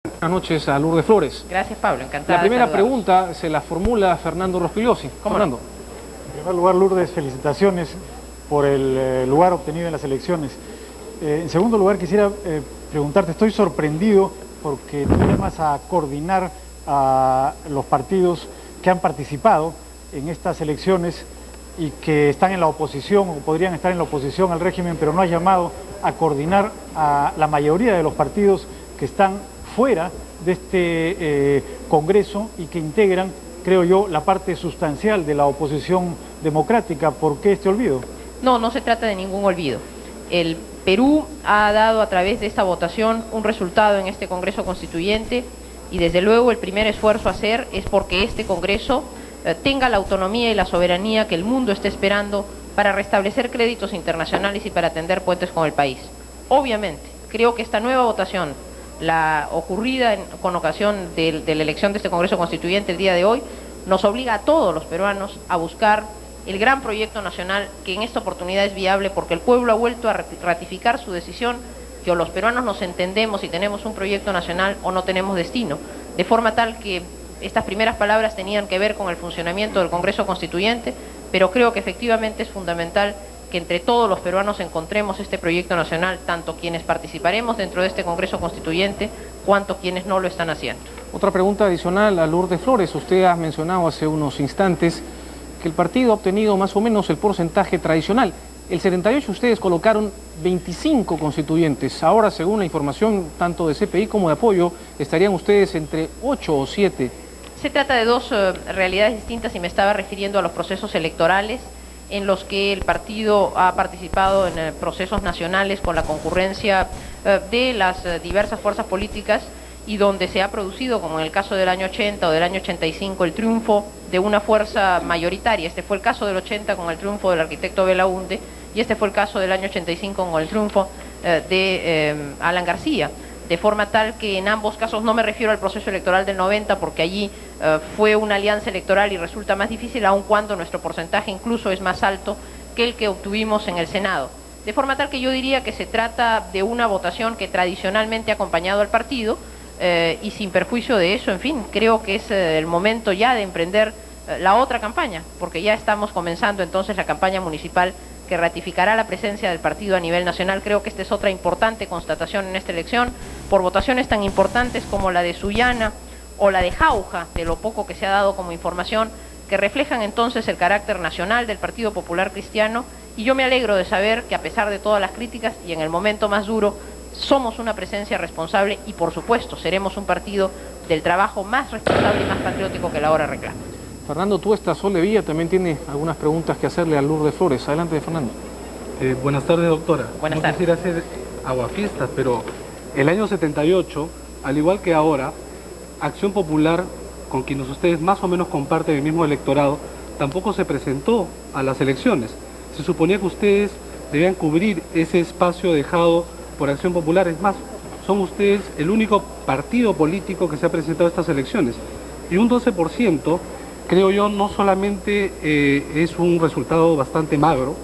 Buenas noches a Lourdes Flores. Gracias, Pablo, encantada. La primera de saludarlos. pregunta se la formula Fernando Rospigliosi. Fernando. En primer lugar, Lourdes, felicitaciones por el lugar obtenido en las elecciones. En segundo lugar, quisiera preguntarte, estoy sorprendido porque tú llamas a coordinar a los partidos que han participado en estas elecciones y que están en la oposición o podrían estar en la oposición al régimen, pero no has llamado a coordinar a la mayoría de los partidos que están fuera de este Congreso y que integran, creo yo, la parte sustancial de la oposición democrática. ¿Por qué este olvido? No, no se trata de ningún olvido. El Perú ha dado a través de esta votación un resultado en este Congreso Constituyente y desde luego el primer esfuerzo a hacer es porque este Congreso tenga la autonomía y la soberanía que el mundo está esperando para restablecer créditos internacionales y para tender puentes con el país. Obviamente, creo que esta nueva votación, la ocurrida con ocasión de la elección de este Congreso Constituyente el día de hoy, nos obliga a todos los peruanos a buscar el gran proyecto nacional que en esta oportunidad es viable porque el pueblo ha vuelto a ratificar su decisión que o los peruanos nos entendemos y tenemos un proyecto nacional o no tenemos destino, de forma tal que estas primeras palabras tenían que ver con el funcionamiento del Congreso Constituyente, pero creo que efectivamente es fundamental que entre todos los peruanos encontremos este proyecto nacional, tanto quienes participaremos dentro de este Congreso Constituyente, cuanto quienes no lo están haciendo. Otra pregunta adicional a Lourdes Flores. Usted ha mencionado hace unos instantes que el partido ha obtenido más o menos el porcentaje tradicional. El 78 ustedes colocaron 25 constituyentes. Ahora, según la información tanto de CPI como de Apoyo, estarían ustedes entre 8 o 7. Se trata de dos realidades distintas y me estaba refiriendo a los procesos electorales en los que el partido ha participado en procesos nacionales con la concurrencia de las diversas fuerzas políticas y donde se ha producido, como en el caso del año 80 o del año 85, el triunfo de una fuerza mayoritaria. Este fue el caso del 80 con el triunfo del arquitecto Belaúnde y este fue el caso del año 85 con el triunfo de Alan García. De forma tal que en ambos casos no me refiero al proceso electoral del 90 porque allí fue una alianza electoral y resulta más difícil aun cuando nuestro porcentaje incluso es más alto que el que obtuvimos en el Senado. De forma tal que yo diría que se trata de una votación que tradicionalmente ha acompañado al partido y sin perjuicio de eso, en fin, creo que es el momento ya de emprender la otra campaña, porque ya estamos comenzando entonces la campaña municipal que ratificará la presencia del partido a nivel nacional. Creo que esta es otra importante constatación en esta elección, por votaciones tan importantes como la de Sullana o la de Jauja, de lo poco que se ha dado como información, que reflejan entonces el carácter nacional del Partido Popular Cristiano, y yo me alegro de saber que a pesar de todas las críticas y en el momento más duro, somos una presencia responsable y por supuesto seremos un partido del trabajo más responsable y más patriótico que la hora reclama. Fernando Tuesta Soldevilla también tiene algunas preguntas que hacerle a Lourdes Flores. Adelante, Fernando. Buenas tardes, doctora. Buenas no tardes. quisiera hacer aguafiestas, pero el año 78, al igual que ahora, Acción Popular, con quienes ustedes más o menos comparten el mismo electorado, tampoco se presentó a las elecciones. Se suponía que ustedes debían cubrir ese espacio dejado por Acción Popular. Es más, son ustedes el único partido político que se ha presentado a estas elecciones. Y un 12%, creo yo, no solamente es un resultado bastante magro,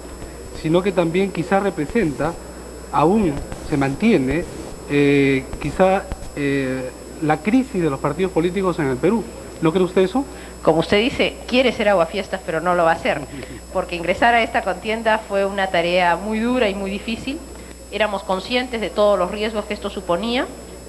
sino que también quizá representa, aún se mantiene, quizá la crisis de los partidos políticos en el Perú. ¿No cree usted eso? Como usted dice, quiere ser aguafiestas, pero no lo va a hacer, porque ingresar a esta contienda fue una tarea muy dura y muy difícil. Éramos conscientes de todos los riesgos que esto suponía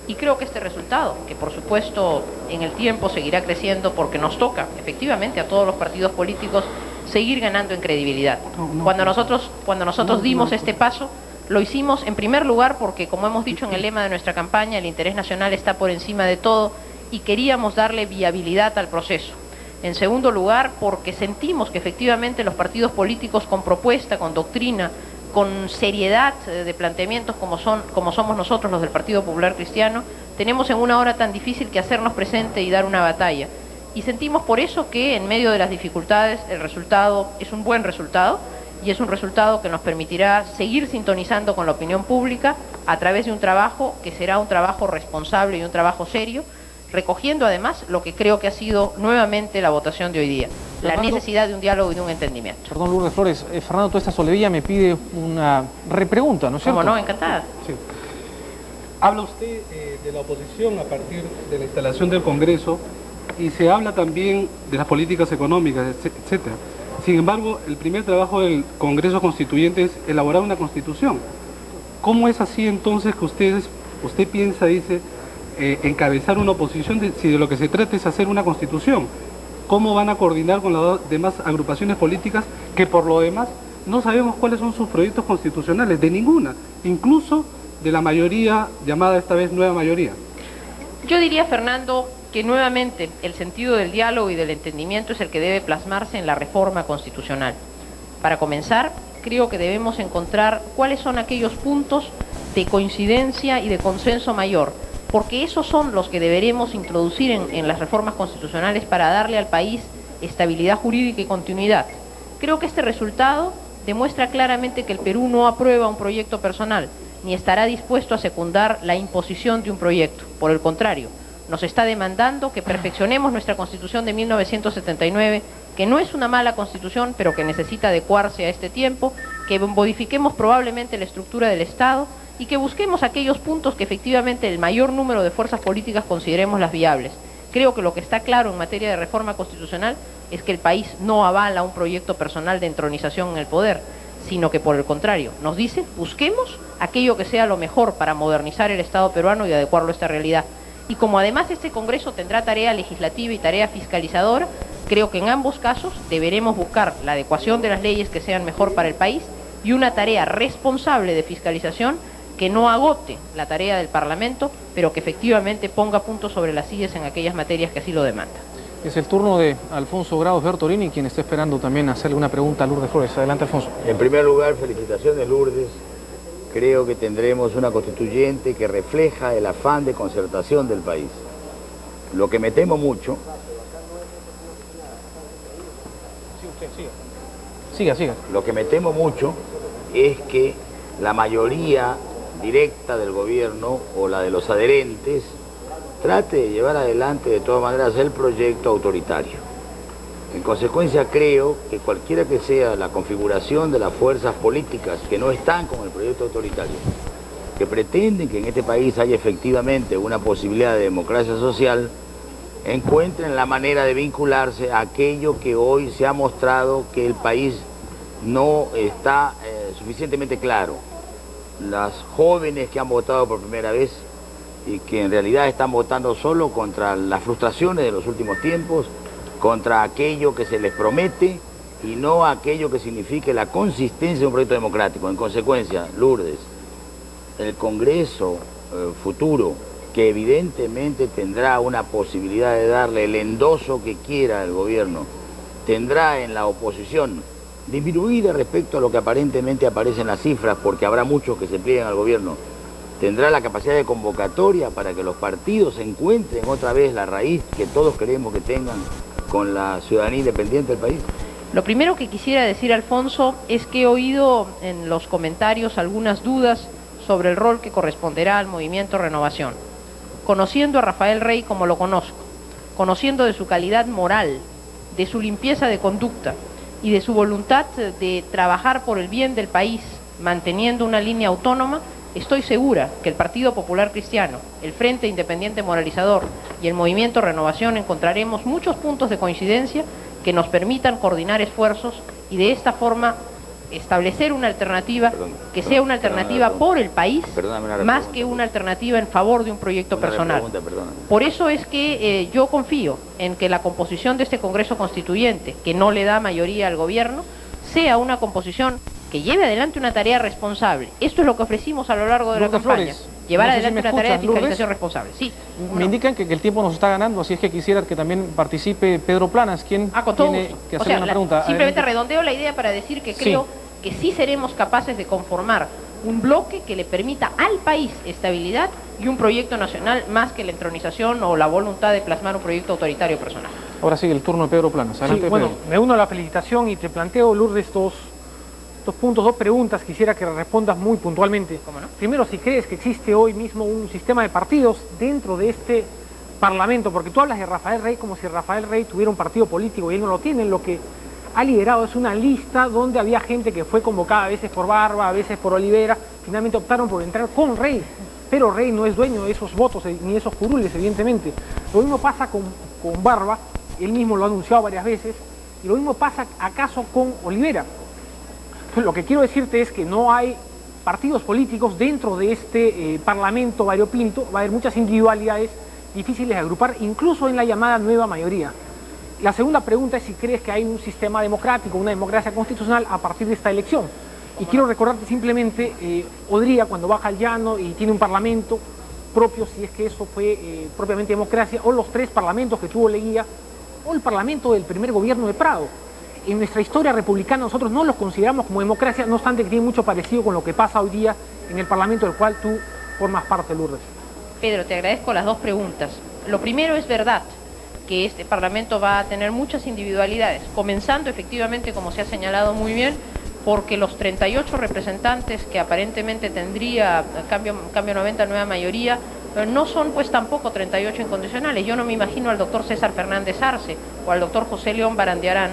y creo que este resultado, que por supuesto en el tiempo seguirá creciendo porque nos toca efectivamente a todos los partidos políticos seguir ganando en credibilidad. Cuando nosotros dimos este paso, lo hicimos en primer lugar porque, como hemos dicho en el lema de nuestra campaña, el interés nacional está por encima de todo y queríamos darle viabilidad al proceso. En segundo lugar, porque sentimos que efectivamente los partidos políticos con propuesta, con doctrina, con seriedad de planteamientos como somos nosotros los del Partido Popular Cristiano, tenemos en una hora tan difícil que hacernos presente y dar una batalla. Y sentimos por eso que en medio de las dificultades el resultado es un buen resultado y es un resultado que nos permitirá seguir sintonizando con la opinión pública a través de un trabajo que será un trabajo responsable y un trabajo serio, recogiendo además lo que creo que ha sido nuevamente la votación de hoy día, la necesidad de un diálogo y de un entendimiento. Perdón, Lourdes Flores, Fernando Tuesta Soldevilla me pide una repregunta, ¿no es cierto? ¿Cómo no? Encantada. Sí. Habla usted de la oposición a partir de la instalación del Congreso y se habla también de las políticas económicas, etcétera. Sin embargo, el primer trabajo del Congreso Constituyente es elaborar una Constitución. ¿Cómo es así entonces que usted piensa, dice, encabezar una oposición si de lo que se trata es hacer una Constitución? ¿Cómo van a coordinar con las demás agrupaciones políticas que por lo demás no sabemos cuáles son sus proyectos constitucionales? De ninguna, incluso de la mayoría llamada esta vez nueva mayoría. Yo diría, Fernando, que nuevamente el sentido del diálogo y del entendimiento es el que debe plasmarse en la reforma constitucional. Para comenzar, creo que debemos encontrar cuáles son aquellos puntos de coincidencia y de consenso mayor, porque esos son los que deberemos introducir en las reformas constitucionales para darle al país estabilidad jurídica y continuidad. Creo que este resultado demuestra claramente que el Perú no aprueba un proyecto personal, ni estará dispuesto a secundar la imposición de un proyecto. Por el contrario, nos está demandando que perfeccionemos nuestra Constitución de 1979, que no es una mala Constitución, pero que necesita adecuarse a este tiempo, que modifiquemos probablemente la estructura del Estado y que busquemos aquellos puntos que efectivamente el mayor número de fuerzas políticas consideremos las viables. Creo que lo que está claro en materia de reforma constitucional es que el país no avala un proyecto personal de entronización en el poder, sino que por el contrario, nos dice, busquemos aquello que sea lo mejor para modernizar el Estado peruano y adecuarlo a esta realidad. Y como además este Congreso tendrá tarea legislativa y tarea fiscalizadora, creo que en ambos casos deberemos buscar la adecuación de las leyes que sean mejor para el país y una tarea responsable de fiscalización que no agote la tarea del Parlamento, pero que efectivamente ponga puntos sobre las sillas en aquellas materias que así lo demandan. Es el turno de Alfonso Grados Bertolini, quien está esperando también hacerle una pregunta a Lourdes Flores. Adelante, Alfonso. En primer lugar, felicitaciones, Lourdes. Creo que tendremos una constituyente que refleja el afán de concertación del país. Lo que me temo mucho... Siga. Lo que me temo mucho es que la mayoría directa del gobierno o la de los adherentes trate de llevar adelante de todas maneras el proyecto autoritario. En consecuencia, creo que cualquiera que sea la configuración de las fuerzas políticas que no están con el proyecto autoritario, que pretenden que en este país haya efectivamente una posibilidad de democracia social, encuentren la manera de vincularse a aquello que hoy se ha mostrado que el país no está suficientemente claro. Las jóvenes que han votado por primera vez y que en realidad están votando solo contra las frustraciones de los últimos tiempos, contra aquello que se les promete y no aquello que signifique la consistencia de un proyecto democrático. En consecuencia, Lourdes, el Congreso futuro, que evidentemente tendrá una posibilidad de darle el endoso que quiera el gobierno, tendrá en la oposición disminuida respecto a lo que aparentemente aparece en las cifras, porque habrá muchos que se plieguen al gobierno, tendrá la capacidad de convocatoria para que los partidos encuentren otra vez la raíz que todos queremos que tengan con la ciudadanía independiente del país. Lo primero que quisiera decir, Alfonso, es que he oído en los comentarios algunas dudas sobre el rol que corresponderá al Movimiento Renovación. Conociendo a Rafael Rey como lo conozco, conociendo de su calidad moral, de su limpieza de conducta y de su voluntad de trabajar por el bien del país, manteniendo una línea autónoma, estoy segura que el Partido Popular Cristiano, el Frente Independiente Moralizador y el Movimiento Renovación encontraremos muchos puntos de coincidencia que nos permitan coordinar esfuerzos y de esta forma establecer una alternativa que sea una alternativa por el país, más que una alternativa en favor de un proyecto personal. Por eso es que yo confío en que la composición de este Congreso Constituyente, que no le da mayoría al gobierno, sea una composición que lleve adelante una tarea responsable. Esto es lo que ofrecimos a lo largo de la campaña. Llevar adelante una tarea de fiscalización responsable. Sí. Me indican que el tiempo nos está ganando, así es que quisiera que también participe Pedro Planas, quien tiene que hacer una pregunta. Simplemente redondeo la idea para decir que creo que sí seremos capaces de conformar un bloque que le permita al país estabilidad y un proyecto nacional más que la entronización o la voluntad de plasmar un proyecto autoritario personal. Ahora sí, el turno de Pedro Planas. Adelante, bueno, Pedro. me uno a la felicitación y te planteo, Lourdes, dos puntos, dos preguntas. Quisiera que respondas muy puntualmente. ¿Cómo no? Primero, si crees que existe hoy mismo un sistema de partidos dentro de este Parlamento, porque tú hablas de Rafael Rey como si Rafael Rey tuviera un partido político y él no lo tiene. Lo que ha liderado es una lista donde había gente que fue convocada a veces por Barba, a veces por Olivera, finalmente optaron por entrar con Rey. pero Rey no es dueño de esos votos ni de esos curules, evidentemente. Lo mismo pasa con Barba, él mismo lo ha anunciado varias veces, y lo mismo pasa acaso con Olivera. Entonces, lo que quiero decirte es que no hay partidos políticos dentro de este parlamento variopinto, va a haber muchas individualidades difíciles de agrupar, incluso en la llamada nueva mayoría. La segunda pregunta es si crees que hay un sistema democrático, una democracia constitucional a partir de esta elección. Y quiero recordarte simplemente, Odría cuando baja al llano y tiene un parlamento propio, si es que eso fue propiamente democracia, o los 3 parlamentos que tuvo Leguía, o el parlamento del primer gobierno de Prado. En nuestra historia republicana nosotros no los consideramos como democracia, no obstante que tiene mucho parecido con lo que pasa hoy día en el parlamento del cual tú formas parte, Lourdes. Pedro, te agradezco las 2 preguntas. Lo primero, es verdad que este parlamento va a tener muchas individualidades, comenzando efectivamente, como se ha señalado muy bien, porque los 38 representantes que aparentemente tendría Cambio 90 nueva mayoría, no son pues tampoco 38 incondicionales. Yo no me imagino al doctor César Fernández Arce o al doctor José León Barandiarán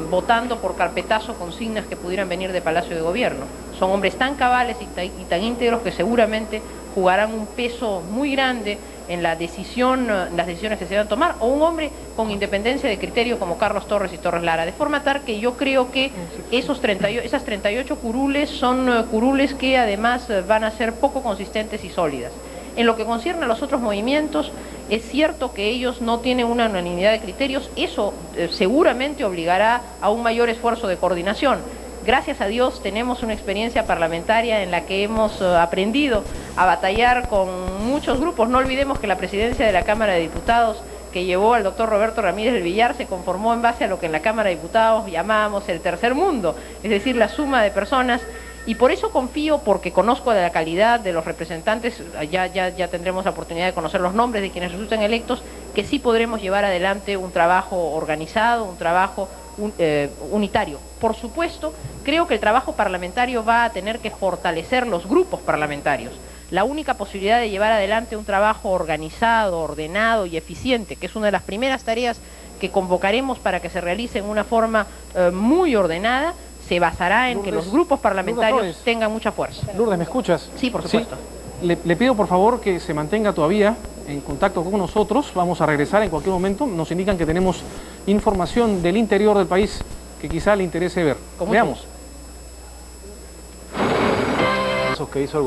votando por carpetazo consignas que pudieran venir de Palacio de Gobierno. Son hombres tan cabales y tan íntegros que seguramente jugarán un peso muy grande en las decisiones que se van a tomar, o un hombre con independencia de criterio como Carlos Torres y Torres Lara, de forma tal que yo creo que esas 38 curules son curules que además van a ser poco consistentes y sólidas. En lo que concierne a los otros movimientos, es cierto que ellos no tienen una unanimidad de criterios, eso seguramente obligará a un mayor esfuerzo de coordinación. Gracias a Dios tenemos una experiencia parlamentaria en la que hemos aprendido a batallar con muchos grupos. No olvidemos que la presidencia de la Cámara de Diputados, que llevó al doctor Roberto Ramírez del Villar, se conformó en base a lo que en la Cámara de Diputados llamábamos el tercer mundo, es decir, la suma de personas. Y por eso confío, porque conozco de la calidad de los representantes, ya tendremos la oportunidad de conocer los nombres de quienes resulten electos, que sí podremos llevar adelante un trabajo organizado, un trabajo unitario. Por supuesto, creo que el trabajo parlamentario va a tener que fortalecer los grupos parlamentarios. La única posibilidad de llevar adelante un trabajo organizado, ordenado y eficiente, que es una de las primeras tareas que convocaremos para que se realice en una forma muy ordenada, se basará en que los grupos parlamentarios tengan mucha fuerza. Lourdes, ¿me escuchas? Sí, por supuesto. Sí. Le pido por favor que se mantenga todavía en contacto con nosotros. Vamos a regresar en cualquier momento. Nos indican que tenemos información del interior del país que quizá le interese ver. Veamos. Que hizo